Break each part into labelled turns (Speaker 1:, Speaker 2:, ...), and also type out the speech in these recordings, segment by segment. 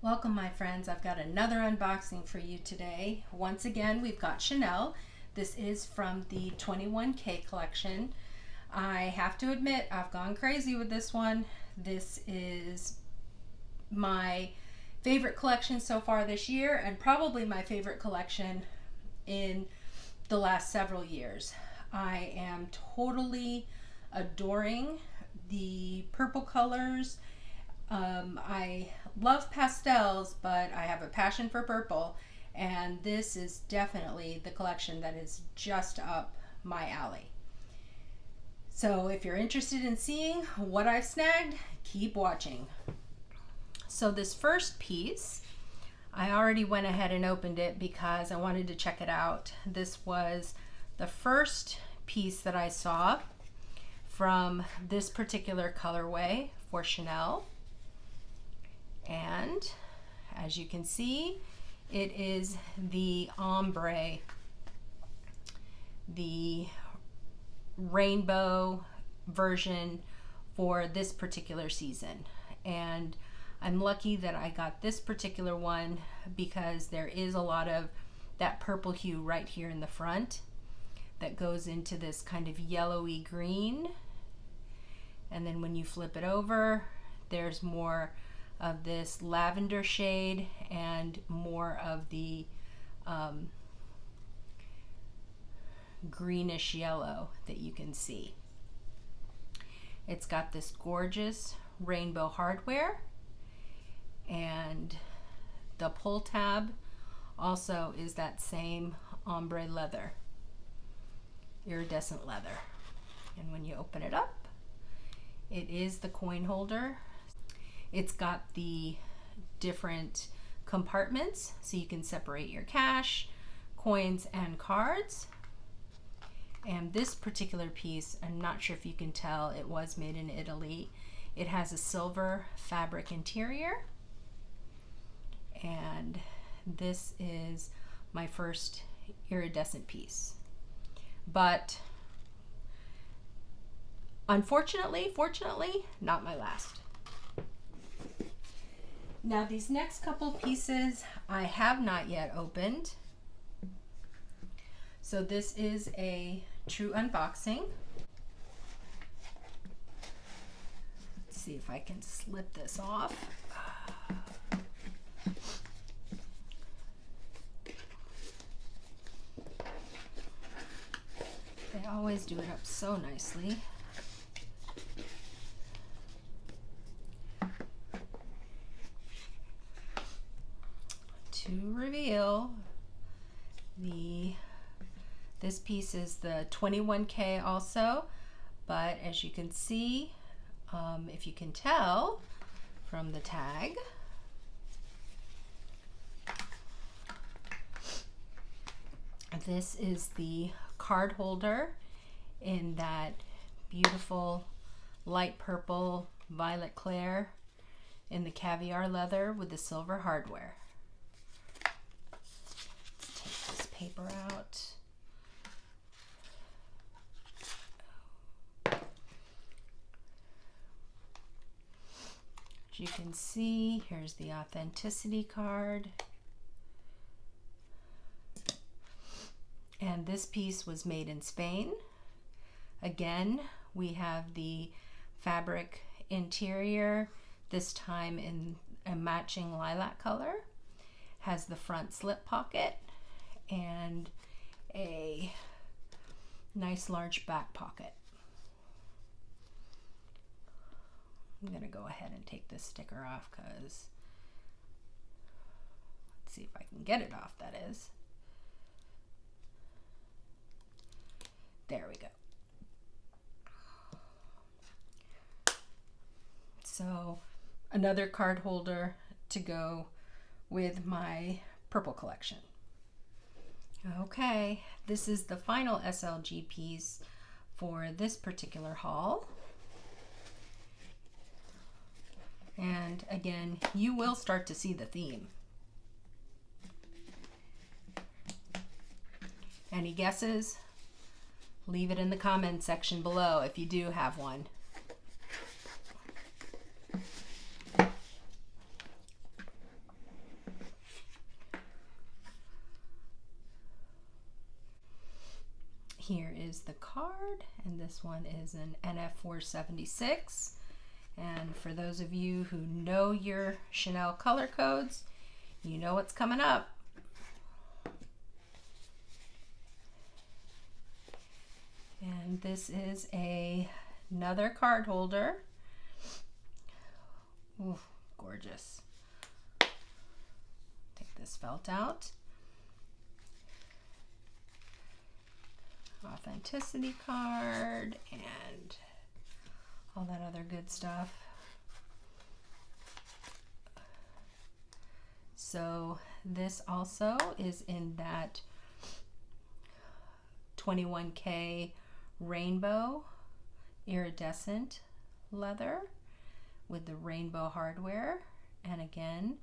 Speaker 1: Welcome, my friends. I've got another unboxing for you today. Once again, we've got Chanel. This is from the 21K collection. I have to admit, I've gone crazy with this one. This is my favorite collection so far this year, and probably my favorite collection in the last several years. I am totally adoring the purple colors. I love pastels, but I have a passion for purple, and this is definitely the collection that is just up my alley. So if you're interested in seeing what I've snagged, keep watching. So this first piece, I already went ahead and opened it because I wanted to check it out. This was the first piece that I saw from this particular colorway for Chanel. And as you can see, it is the ombre, the rainbow version for this particular season. And I'm lucky that I got this particular one because there is a lot of that purple hue right here in the front that goes into this kind of yellowy green. And then when you flip it over, there's more of this lavender shade and more of the greenish yellow that you can see. It's got this gorgeous rainbow hardware, and the pull tab also is that same ombre leather, iridescent leather. And when you open it up, it is the coin holder. It's got the different compartments so you can separate your cash, coins, and cards. And this particular piece, I'm not sure if you can tell, it was made in Italy. It has a silver fabric interior. And this is my first iridescent piece. But unfortunately, fortunately, not my last. Now these next couple pieces I have not yet opened. So this is a true unboxing. Let's see if I can slip this off. They always do it up so nicely. To reveal, this piece is the 21K also, but as you can see, if you can tell from the tag, this is the card holder in that beautiful light purple violet clair in the caviar leather with the silver hardware. Paper out. As you can see, here's the authenticity card. And this piece was made in Spain. Again, we have the fabric interior, this time in a matching lilac color. Has the front slip pocket and a nice large back pocket. I'm going to go ahead and take this sticker off because let's see if I can get it off, that is. There we go. So another card holder to go with my purple collection. Okay, this is the final SLG piece for this particular haul. And again, you will start to see the theme. Any guesses? Leave it in the comments section below if you do have one. here is the card, and this one is an NF476. And for those of you who know your Chanel color codes, you know what's coming up. And this is another card holder. Ooh, gorgeous. Take this felt out. Authenticity card and all that other good stuff. So this also is in that 21K rainbow iridescent leather with the rainbow hardware, and again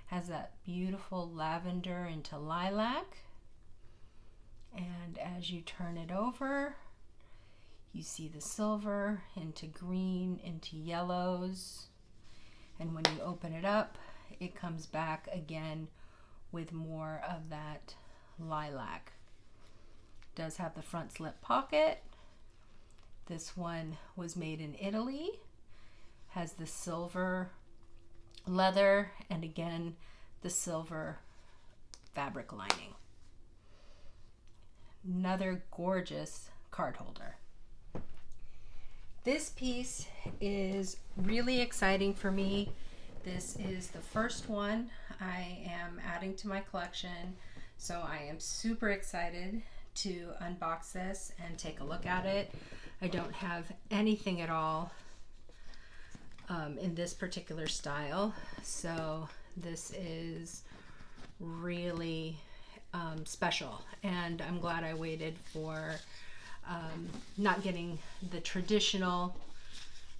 Speaker 1: has that beautiful lavender into lilac. And as you turn it over, you see the silver into green, into yellows. And when you open it up, it comes back again with more of that lilac. It does have the front slip pocket. This one was made in Italy. Has the silver leather and again the silver fabric lining. Another gorgeous card holder. This piece is really exciting for me. This is the first one I am adding to my collection, so I am super excited to unbox this and take a look at it. I don't have anything at all in this particular style, so this is really special, and I'm glad I waited for not getting the traditional,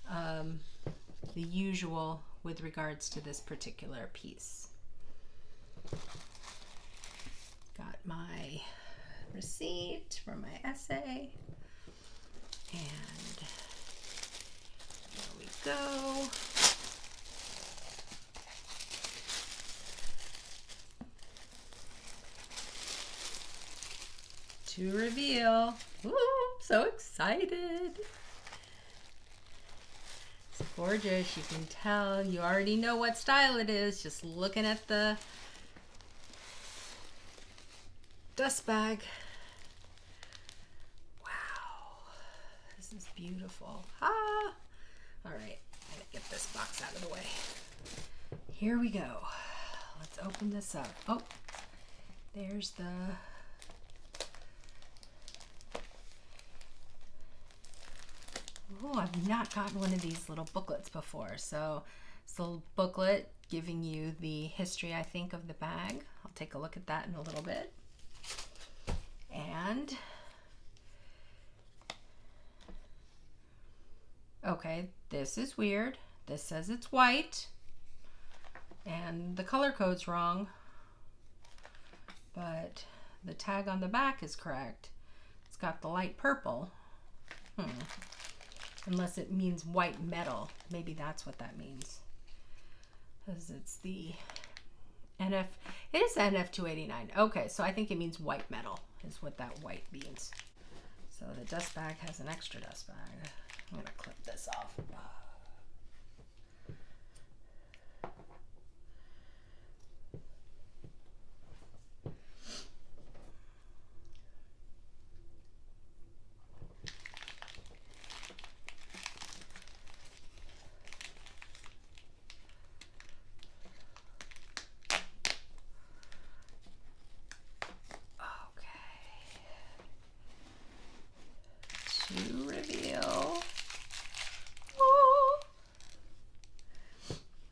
Speaker 1: the usual with regards to this particular piece. Got my receipt for my essay, and there we go. To reveal. Ooh, so excited. It's gorgeous. You can tell, you already know what style it is just looking at the dust bag. Wow, this is beautiful. Ah, all right, I'm gonna get this box out of the way. Here we go. Let's open this up. Oh, there's the oh, I've not gotten one of these little booklets before. So it's a little booklet giving you the history, I think, of the bag. I'll take a look at that in a little bit. And okay, this is weird. This says it's white and the color code's wrong, but the tag on the back is correct. It's got the light purple. Unless it means white metal. Maybe that's what that means. Because it's the NF, it is NF289. Okay, so I think it means white metal is what that white means. So the dust bag has an extra dust bag. I'm gonna clip this off. To reveal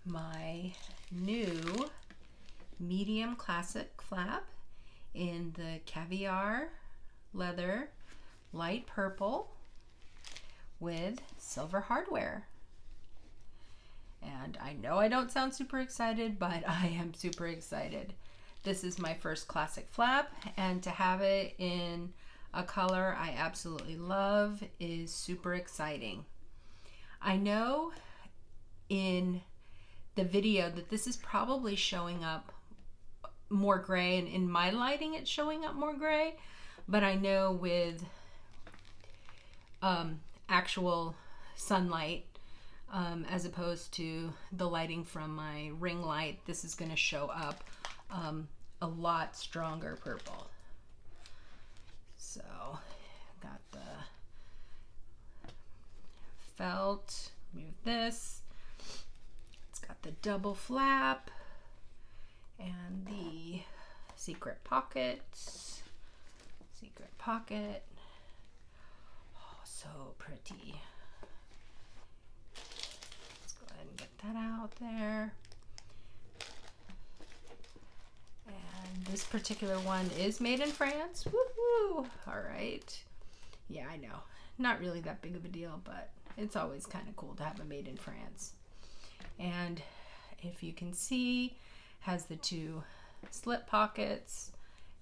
Speaker 1: my new medium classic flap in the caviar leather light purple with silver hardware. And I know I don't sound super excited, but I am super excited. This is my first classic flap, and to have it in a color I absolutely love is super exciting. I know in the video that this is probably showing up more gray, and in my lighting it's showing up more gray, but I know with actual sunlight as opposed to the lighting from my ring light. This is going to show up a lot stronger purple. So got the felt, move this. It's got the double flap and the secret pocket. Oh, so pretty. Let's go ahead and get that out there. And this particular one is made in France. Woohoo! All right. Yeah, I know. Not really that big of a deal, but it's always kind of cool to have it made in France. And if you can see, has the two slip pockets,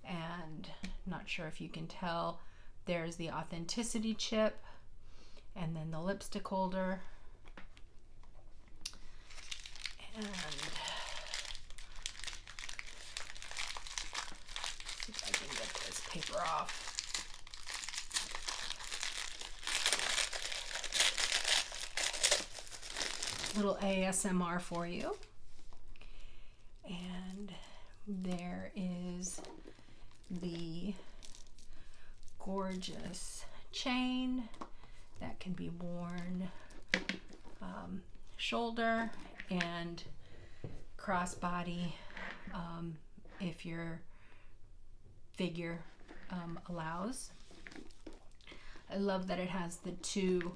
Speaker 1: and not sure if you can tell, there's the authenticity chip, and then the lipstick holder. And see if I can get this paper off. Little ASMR for you. And there is the gorgeous chain that can be worn shoulder and crossbody if your figure allows. I love that it has the two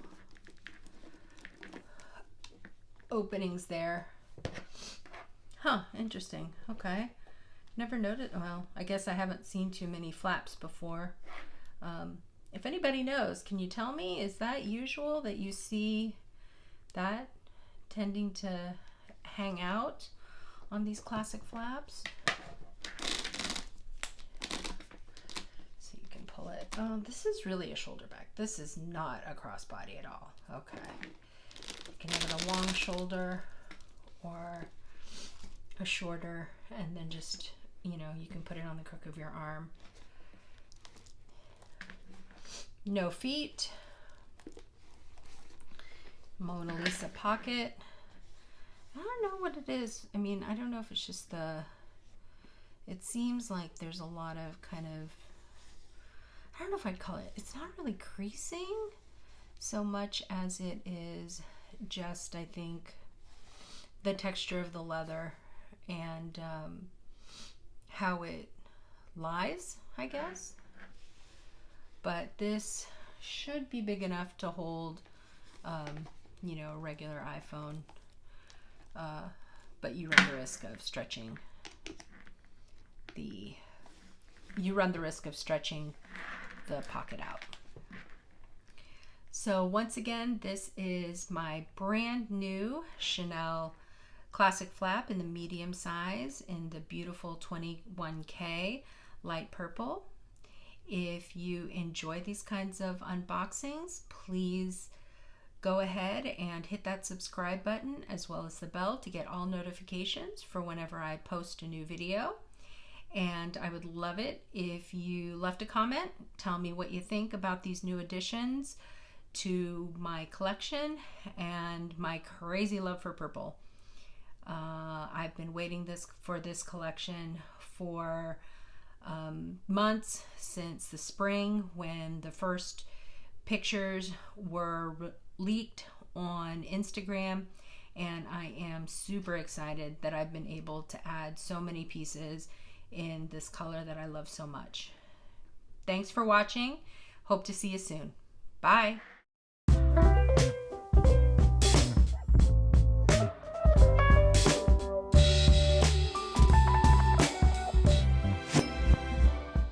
Speaker 1: openings there. Huh, interesting. Okay. Never noted. Well, I guess I haven't seen too many flaps before. If anybody knows, can you tell me, is that usual that you see that tending to hang out on these classic flaps? So you can pull it. Oh, this is really a shoulder bag. This is not a crossbody at all. Okay. You can have it a long shoulder or a shorter, and then just, you know, you can put it on the crook of your arm. No feet. Mona Lisa pocket. I don't know what it is. I mean, I don't know if it's just it seems like there's a lot of kind of, I don't know if I'd call it, it's not really creasing so much as it is just, I think, the texture of the leather and how it lies, I guess. But this should be big enough to hold, you know, a regular iPhone. But you run the risk of stretching the pocket out. So once again, this is my brand new Chanel classic flap in the medium size in the beautiful 21K light purple. If you enjoy these kinds of unboxings, please go ahead and hit that subscribe button as well as the bell to get all notifications for whenever I post a new video. And I would love it if you left a comment. Tell me what you think about these new additions to my collection and my crazy love for purple. I've been waiting for this collection for months, since the spring when the first pictures were leaked on Instagram, and I am super excited that I've been able to add so many pieces in this color that I love so much. Thanks for watching. Hope to see you soon. Bye.